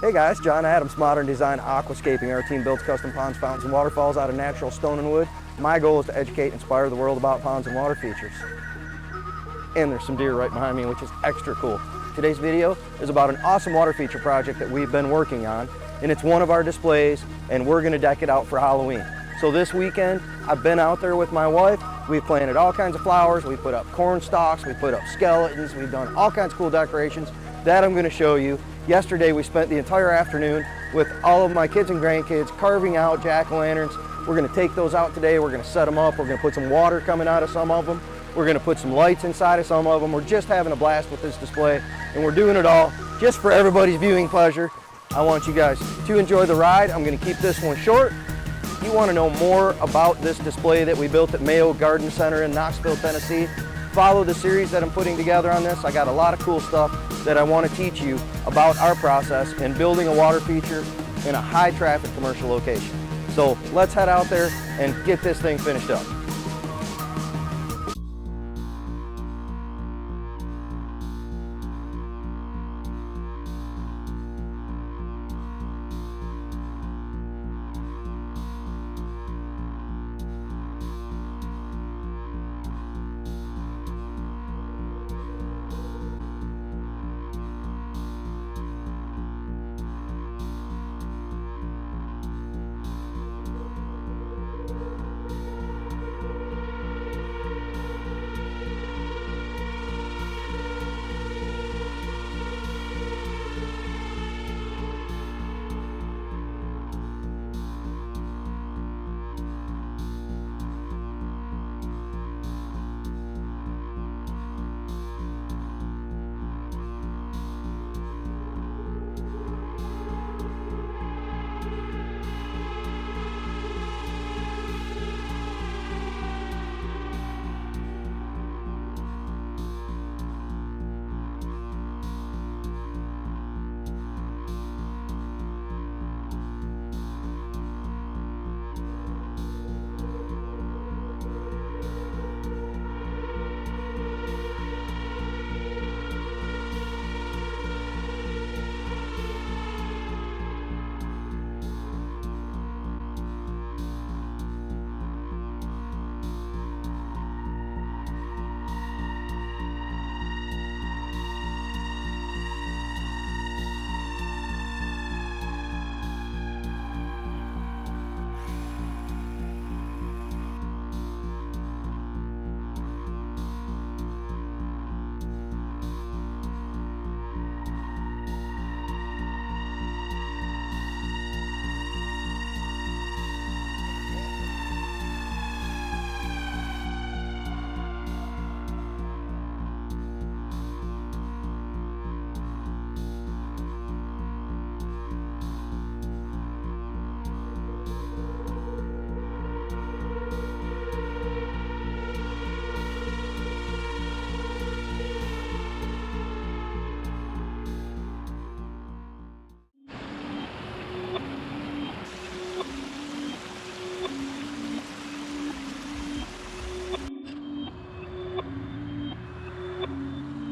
Hey guys, John Adams, Modern Design Aquascaping. Our team builds custom ponds, fountains, and waterfalls out of natural stone and wood. My goal is to educate and inspire the world about ponds and water features. And there's some deer right behind me, which is extra cool. Today's video is about an awesome water feature project that we've been working on, and it's one of our displays, and we're gonna deck it out for Halloween. So this weekend, I've been out there with my wife. We've planted all kinds of flowers. We put up corn stalks, we put up skeletons, we've done all kinds of cool decorations that I'm gonna show you. Yesterday, we spent the entire afternoon with all of my kids and grandkids carving out jack-o'-lanterns. We're gonna take those out today. We're gonna set them up. We're gonna put some water coming out of some of them. We're gonna put some lights inside of some of them. We're just having a blast with this display, and we're doing it all just for everybody's viewing pleasure. I want you guys to enjoy the ride. I'm gonna keep this one short. If you wanna know more about this display that we built at Mayo Garden Center in Knoxville, Tennessee, follow the series that I'm putting together on this. I got a lot of cool stuff that I want to teach you about our process in building a water feature in a high traffic commercial location. So let's head out there and get this thing finished up.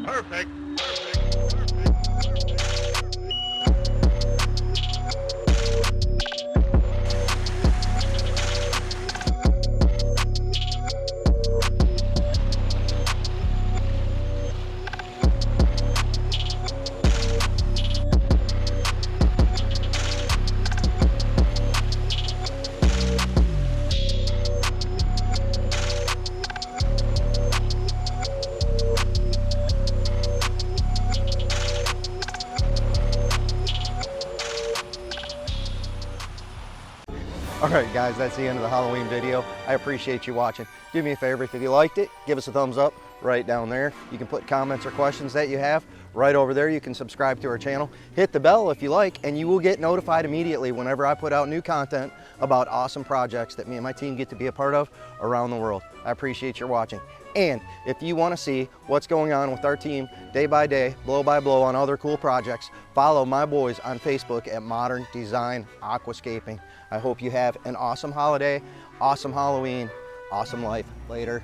Perfect. All right, guys, that's the end of the Halloween video. I appreciate you watching. Do me a favor, if you liked it, give us a thumbs up right down there. You can put comments or questions that you have right over there. You can subscribe to our channel. Hit the bell if you like, and you will get notified immediately whenever I put out new content about awesome projects that me and my team get to be a part of around the world. I appreciate your watching. And if you want to see what's going on with our team day by day, blow by blow on other cool projects, follow my boys on Facebook at Modern Design Aquascaping. I hope you have an awesome holiday, awesome Halloween, awesome life. Later.